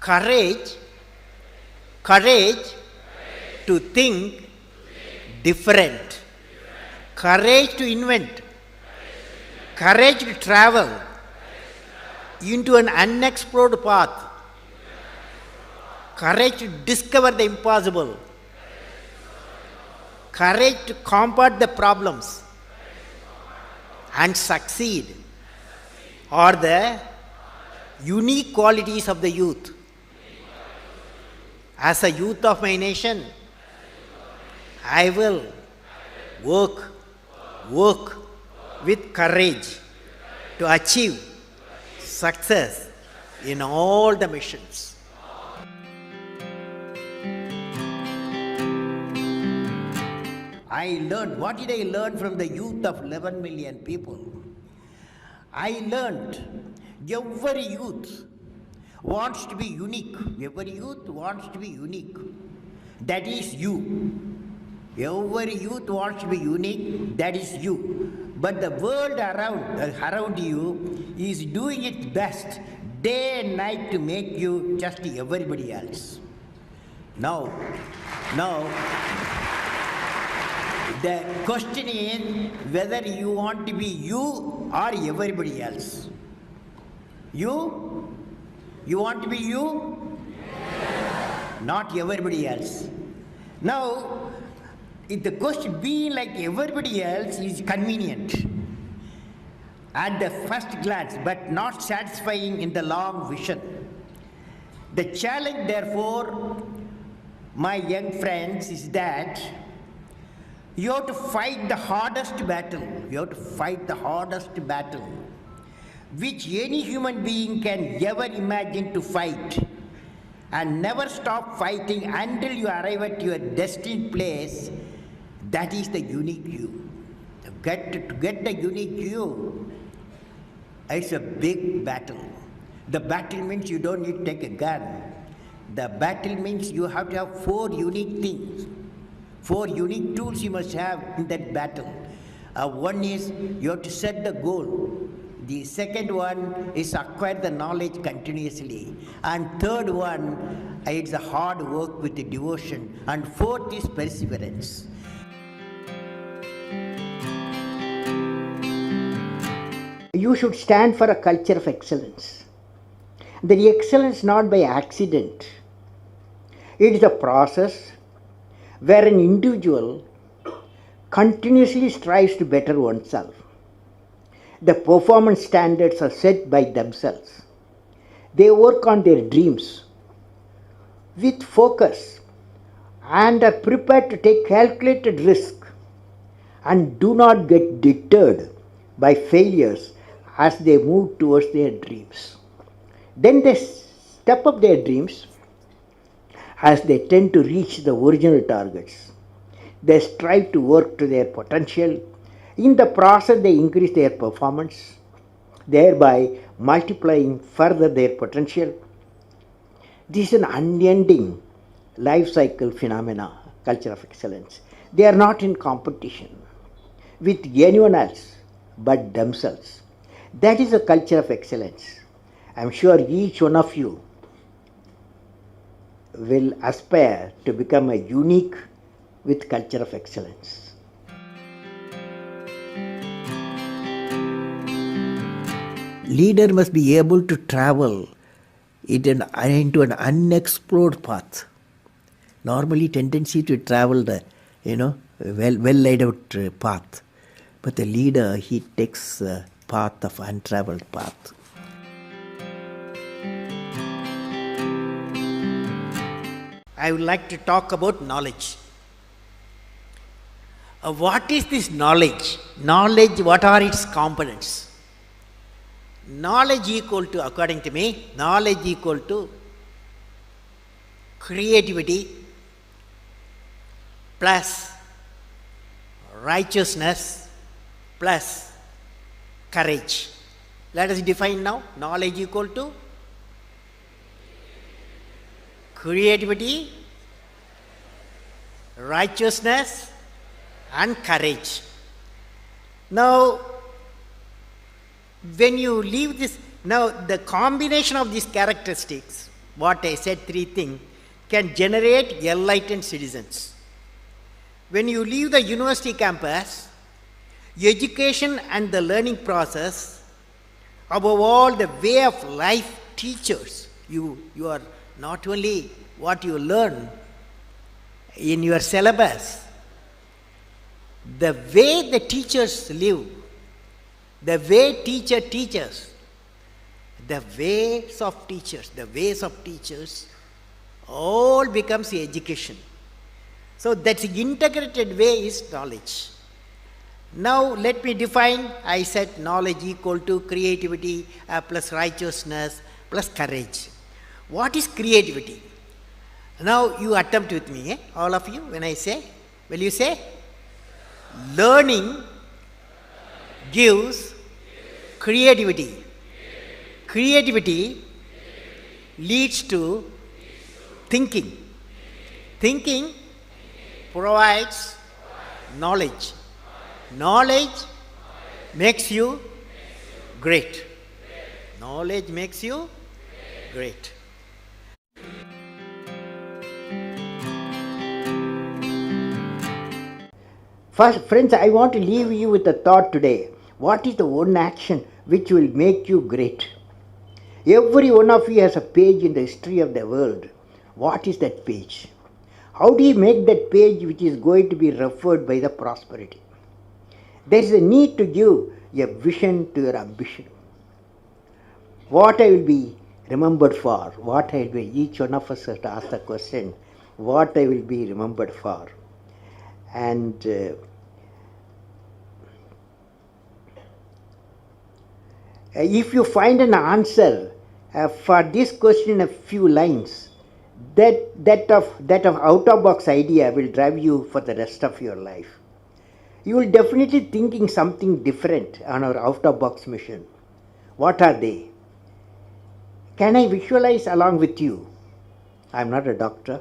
Courage, courage to think different, courage to invent, courage to travel into an unexplored path, courage to discover the impossible, courage to combat the problems and succeed are the unique qualities of the youth. As a youth of my nation, I will work with courage to achieve success in all the missions. What did I learn from the youth of 11 million people? I learned every youth wants to be unique. Every youth wants to be unique. That is you. Every youth wants to be unique. That is you. But the world around you is doing its best day and night to make you just everybody else. Now, the question is whether you want to be you or everybody else. You want to be you? Not everybody else. Now, if the question being like everybody else is convenient at the first glance, but not satisfying in the long vision. The challenge, therefore, my young friends, is that you have to fight the hardest battle. You have to fight the hardest battle which any human being can ever imagine to fight, and never stop fighting until you arrive at your destined place. That is the unique you. To get the unique you, it's a big battle. The battle means you don't need to take a gun. The battle means you have to have 4 unique things. 4 unique tools you must have in that battle. One is you have to set the goal. The second one is acquire the knowledge continuously. And third one, it's a hard work with the devotion. And fourth is perseverance. You should stand for a culture of excellence. The excellence not by accident. It is a process where an individual continuously strives to better oneself. The performance standards are set by themselves. They work on their dreams with focus and are prepared to take calculated risk and do not get deterred by failures as they move towards their dreams. Then they step up their dreams as they tend to reach the original targets. They strive to work to their potential. In the process, they increase their performance, thereby multiplying further their potential. This is an unending life cycle phenomena, culture of excellence. They are not in competition with anyone else but themselves. That is a culture of excellence. I am sure each one of you will aspire to become a unique with culture of excellence. Leader must be able to travel into an unexplored path. Normally tendency to travel the well laid out path, but the leader, he takes a path of untraveled path. I would like to talk about knowledge. What is this knowledge? Knowledge, what are its components? Knowledge equal to, according to me, knowledge equal to creativity plus righteousness plus courage. Let us define now. Knowledge equal to creativity, righteousness and courage. Now, when you leave this, now the combination of these characteristics what I said, three things, can generate enlightened citizens. When you leave the university campus, education and the learning process, above all the way of life teachers, you are not only what you learn in your syllabus, the way the teachers live, the way teacher teaches, the ways of teachers, all becomes education. So that's the integrated way is knowledge. Now let me define, I said knowledge equal to creativity plus righteousness plus courage. What is creativity? Now you attempt with me, all of you, when I say, will you say? Learning gives creativity. Creativity leads to thinking. Thinking provides knowledge. Knowledge makes you great. Knowledge makes you great. First, friends, I want to leave you with a thought today. What is the one action which will make you great? Every one of you has a page in the history of the world. What is that page? How do you make that page which is going to be referred by the prosperity? There is a need to give a vision to your ambition. What I will be remembered for, what I will be, each one of us has to ask the question, what I will be remembered for. And if you find an answer for this question in a few lines, that of out-of-box idea will drive you for the rest of your life. You will definitely thinking something different on our out-of-box mission. What are they? Can I visualize along with you? I am not a doctor,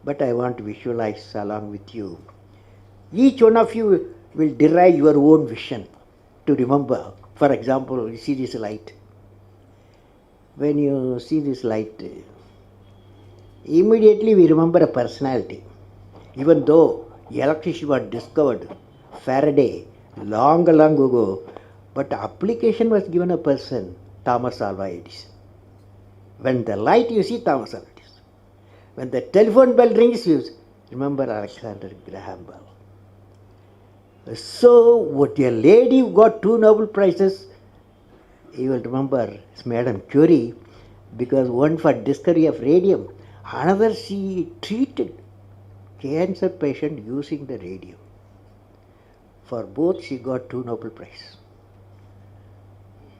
but I want to visualize along with you. Each one of you will derive your own vision to remember. For example, you see this light. When you see this light, immediately we remember a personality. Even though electricity was discovered, Faraday, long ago, but the application was given a person, Thomas Alva Edison. When the light you see Thomas Alva Edison. When the telephone bell rings, you remember Alexander Graham Bell. So, what a lady who got 2 Nobel Prizes, you will remember Madame Curie, because one for discovery of radium, another she treated cancer patient using the radium. For both she got 2 Nobel Prizes.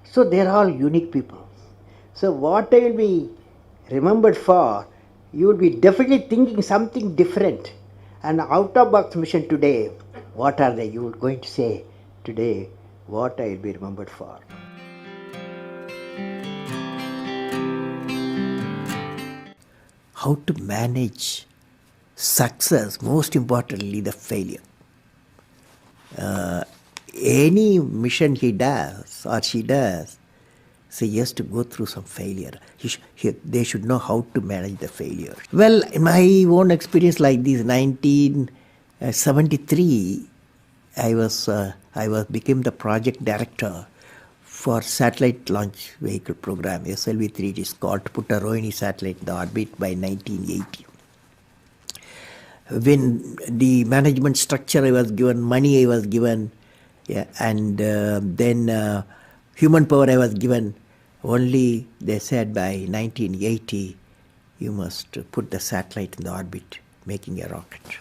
So they are all unique people. So what I will be remembered for, you will be definitely thinking something different. And out of box mission today, what are they? You are going to say today what I will be remembered for. How to manage success, most importantly the failure. Any mission he does or she does, so he has to go through some failure. They should know how to manage the failure. Well, in my own experience like this, 1973, I became the project director for satellite launch vehicle program, SLV-3. It is called, to put a Rohini satellite in the orbit by 1980. When the management structure I was given, money I was given, and then human power I was given, only they said by 1980 you must put the satellite in the orbit, making a rocket.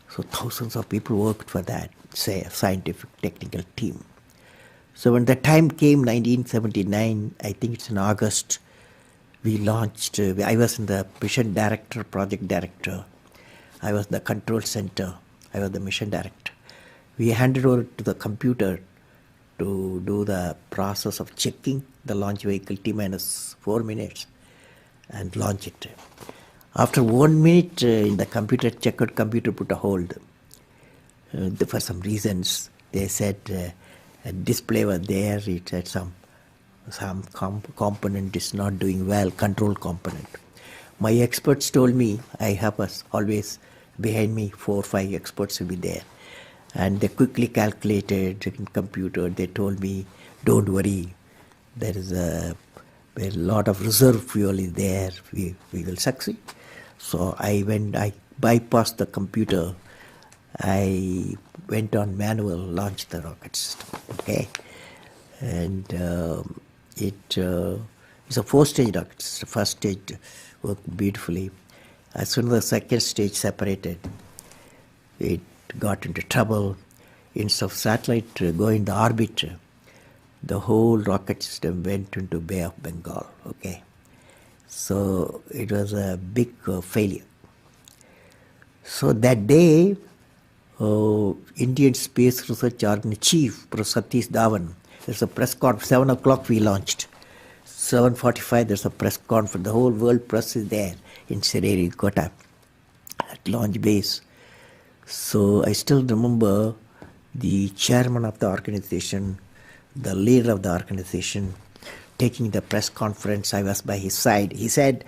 So thousands of people worked for that, say a scientific technical team. So when the time came, 1979, I think it's in August, we launched, I was in the mission director, project director. I was the control center. I was the mission director. We handed over to the computer to do the process of checking the launch vehicle T-minus 4 minutes and launch it. After 1 minute, in the computer, checkered computer put a hold. For some reasons, they said a display was there. It had some some component is not doing well, control component. My experts told me, I have always behind me 4 or 5 experts will be there. And they quickly calculated in computer, they told me, don't worry, there is a lot of reserve fuel is there, we will succeed. So I bypassed the computer, I went on manual, launched the rocket system, okay? And it's a 4-stage rocket system. The first stage worked beautifully. As soon as the second stage separated, it got into trouble. Instead of satellite going to orbit, the whole rocket system went into Bay of Bengal, okay? So it was a big failure. So that day, Indian Space Research Organization Chief, Professor Satish Dhawan, there's a press conference, 7 o'clock we launched. 7:45 there's a press conference, the whole world press is there in Sririkota at launch base. So I still remember the chairman of the organization, the leader of the organization, taking the press conference. I was by his side. He said,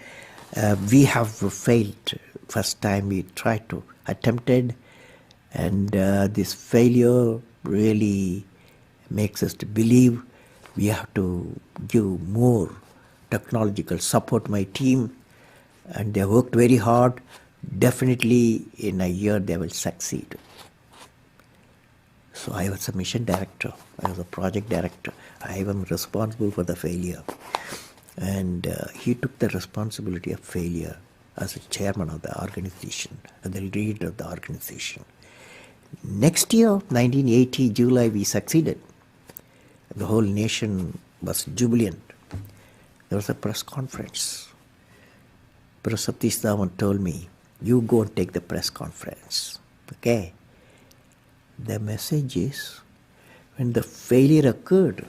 we have failed. First time we tried to attempted, and this failure really makes us to believe we have to give more technological support my team, and they worked very hard. Definitely in a year they will succeed. So I was a mission director, I was a project director, I am responsible for the failure. And he took the responsibility of failure as a chairman of the organization, and the leader of the organization. Next year, 1980, July, we succeeded. The whole nation was jubilant. There was a press conference. Professor Satish Dhawan told me, you go and take the press conference, okay? The message is, when the failure occurred,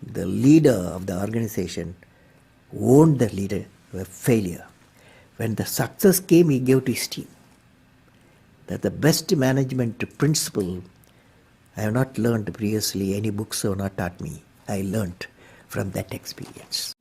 the leader of the organization owned the leader failure. When the success came, he gave to his team. That the best management principle I have not learned previously, any books have not taught me. I learned from that experience.